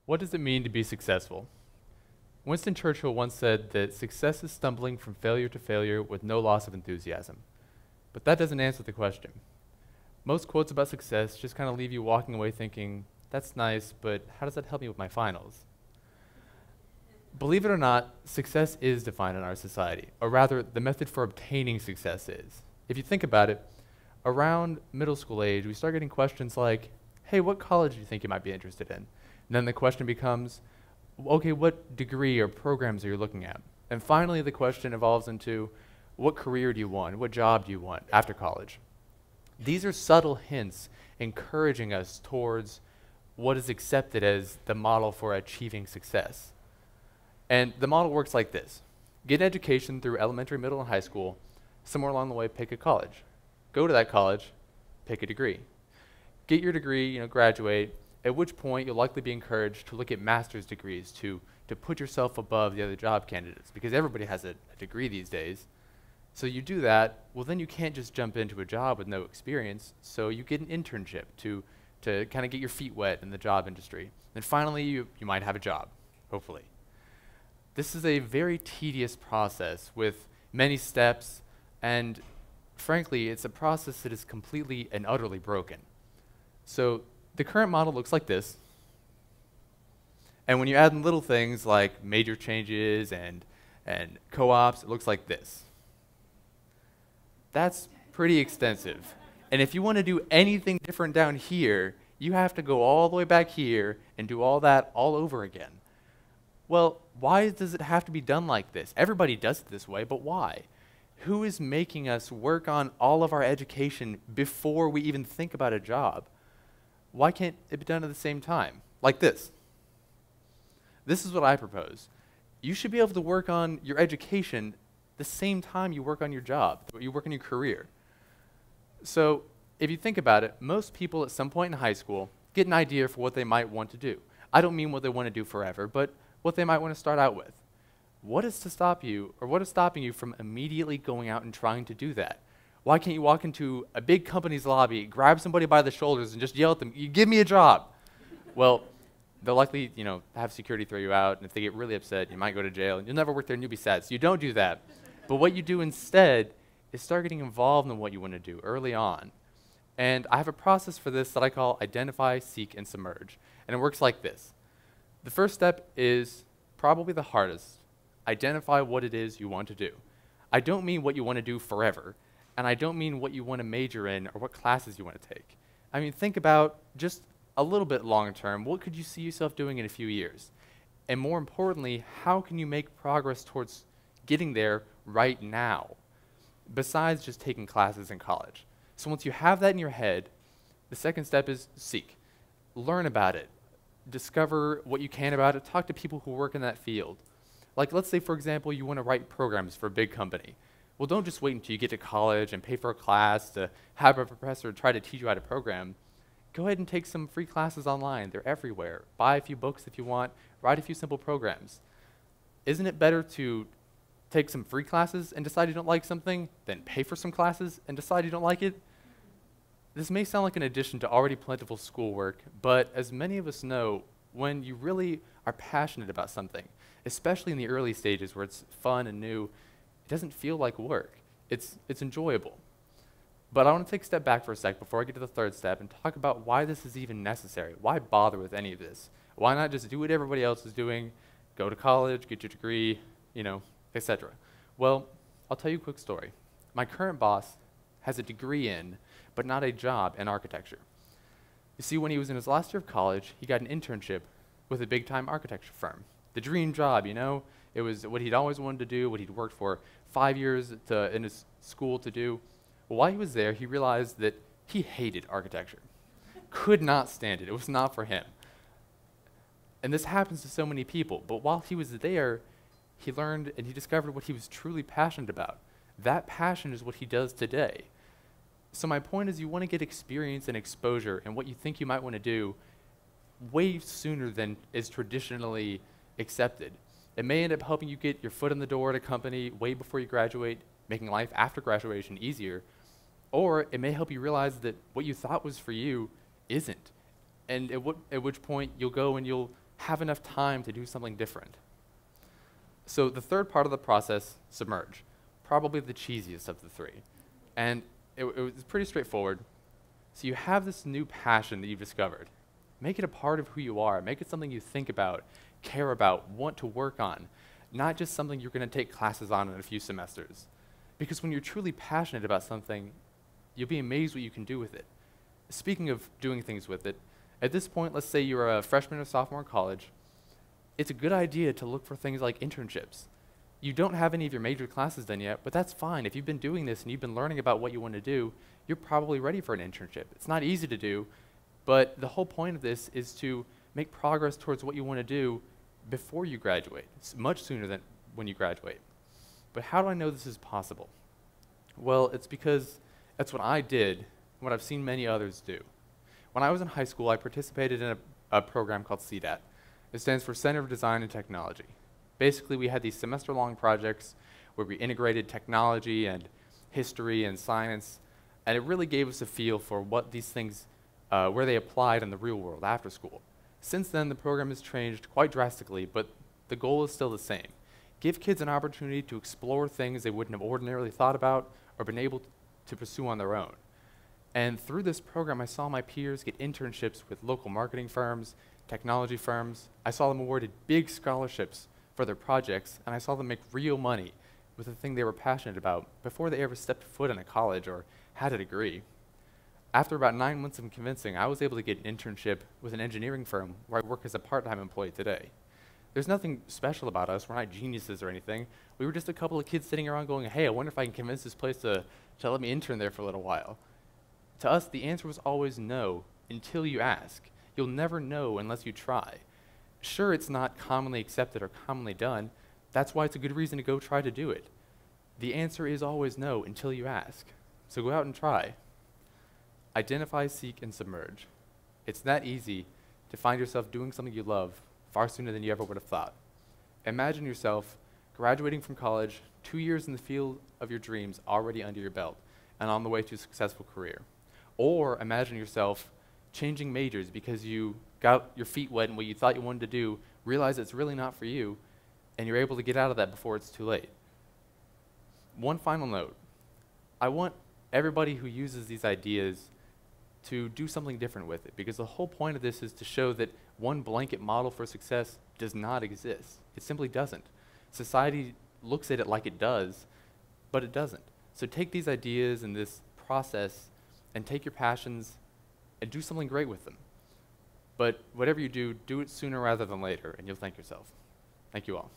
What does it mean to be successful? Winston Churchill once said that success is stumbling from failure to failure with no loss of enthusiasm. But that doesn't answer the question. Most quotes about success just kind of leave you walking away thinking, that's nice, but how does that help me with my finals? Believe it or not, success is defined in our society, or rather, the method for obtaining success is. If you think about it, around middle school age, we start getting questions like, hey, what college do you think you might be interested in? And then the question becomes, okay, what degree or programs are you looking at? And finally, the question evolves into, what career do you want? What job do you want after college? These are subtle hints encouraging us towards what is accepted as the model for achieving success. And the model works like this. Get an education through elementary, middle, and high school. Somewhere along the way, pick a college. Go to that college, pick a degree. Get your degree, graduate, at which point you'll likely be encouraged to look at master's degrees to put yourself above the other job candidates, because everybody has a degree these days. So you do that, well then you can't just jump into a job with no experience, so you get an internship to kind of get your feet wet in the job industry. And finally you might have a job, hopefully. This is a very tedious process with many steps, and frankly, it's a process that is completely and utterly broken. So the current model looks like this, and when you add in little things like major changes and co-ops, it looks like this. That's pretty extensive. And if you want to do anything different down here, you have to go all the way back here and do all that all over again. Well, why does it have to be done like this? Everybody does it this way, but why? Who is making us work on all of our education before we even think about a job? Why can't it be done at the same time? Like this. This is what I propose. You should be able to work on your education the same time you work on your job, you work on your career. So if you think about it, most people at some point in high school get an idea for what they might want to do. I don't mean what they want to do forever, but what they might want to start out with. What is stopping you from immediately going out and trying to do that? Why can't you walk into a big company's lobby, grab somebody by the shoulders, and just yell at them, "You give me a job"? Well, they'll likely, have security throw you out, and if they get really upset, you might go to jail, and you'll never work there, and you'll be sad. So you don't do that. But what you do instead is start getting involved in what you want to do early on. And I have a process for this that I call identify, seek, and submerge. And it works like this. The first step is probably the hardest. Identify what it is you want to do. I don't mean what you want to do forever, and I don't mean what you want to major in or what classes you want to take. I mean, think about just a little bit long term. What could you see yourself doing in a few years? And more importantly, how can you make progress towards getting there right now, besides just taking classes in college? So once you have that in your head, the second step is seek. Learn about it. Discover what you can about it. Talk to people who work in that field. Like, let's say, for example, you want to write programs for a big company. Well, don't just wait until you get to college and pay for a class to have a professor try to teach you how to program. Go ahead and take some free classes online. They're everywhere. Buy a few books if you want. Write a few simple programs. Isn't it better to take some free classes and decide you don't like something, then pay for some classes and decide you don't like it? This may sound like an addition to already plentiful schoolwork, but as many of us know, when you really are passionate about something, especially in the early stages where it's fun and new, it doesn't feel like work. It's enjoyable. But I want to take a step back for a sec before I get to the third step and talk about why this is even necessary. Why bother with any of this? Why not just do what everybody else is doing, go to college, get your degree, etc. Well, I'll tell you a quick story. My current boss has a degree in, but not a job in architecture. You see, when he was in his last year of college, he got an internship with a big-time architecture firm. The dream job, It was what he'd always wanted to do, what he'd worked for 5 years in his school to do. Well, while he was there, he realized that he hated architecture. Could not stand it. It was not for him. And this happens to so many people. But while he was there, he learned and he discovered what he was truly passionate about. That passion is what he does today. So my point is, you want to get experience and exposure and what you think you might want to do way sooner than is traditionally accepted. It may end up helping you get your foot in the door at a company way before you graduate, making life after graduation easier. Or it may help you realize that what you thought was for you isn't. And at which point you'll go and you'll have enough time to do something different. So the third part of the process, submerge, probably the cheesiest of the three. And it was pretty straightforward. So you have this new passion that you've discovered. Make it a part of who you are. Make it something you think about, care about, want to work on, not just something you're going to take classes on in a few semesters. Because when you're truly passionate about something, you'll be amazed what you can do with it. Speaking of doing things with it, at this point, let's say you're a freshman or sophomore in college, it's a good idea to look for things like internships. You don't have any of your major classes done yet, but that's fine. If you've been doing this and you've been learning about what you want to do, you're probably ready for an internship. It's not easy to do, but the whole point of this is to make progress towards what you want to do before you graduate. It's much sooner than when you graduate. But how do I know this is possible? Well, it's because that's what I did and what I've seen many others do. When I was in high school, I participated in a program called CDAT. It stands for Center of Design and Technology. Basically, we had these semester-long projects where we integrated technology and history and science, and it really gave us a feel for what these things, where they applied in the real world after school. Since then, the program has changed quite drastically, but the goal is still the same. Give kids an opportunity to explore things they wouldn't have ordinarily thought about or been able to pursue on their own. And through this program, I saw my peers get internships with local marketing firms, technology firms. I saw them awarded big scholarships for their projects, and I saw them make real money with the thing they were passionate about before they ever stepped foot in a college or had a degree. After about 9 months of convincing, I was able to get an internship with an engineering firm where I work as a part-time employee today. There's nothing special about us. We're not geniuses or anything. We were just a couple of kids sitting around going, hey, I wonder if I can convince this place to let me intern there for a little while. To us, the answer was always no until you ask. You'll never know unless you try. Sure, it's not commonly accepted or commonly done. That's why it's a good reason to go try to do it. The answer is always no until you ask. So go out and try. Identify, seek, and submerge. It's that easy to find yourself doing something you love far sooner than you ever would have thought. Imagine yourself graduating from college, 2 years in the field of your dreams already under your belt and on the way to a successful career. Or imagine yourself changing majors because you got your feet wet in what you thought you wanted to do, realize it's really not for you, and you're able to get out of that before it's too late. One final note. I want everybody who uses these ideas to do something different with it, because the whole point of this is to show that one blanket model for success does not exist. It simply doesn't. Society looks at it like it does, but it doesn't. So take these ideas and this process and take your passions and do something great with them. But whatever you do, do it sooner rather than later, and you'll thank yourself. Thank you all.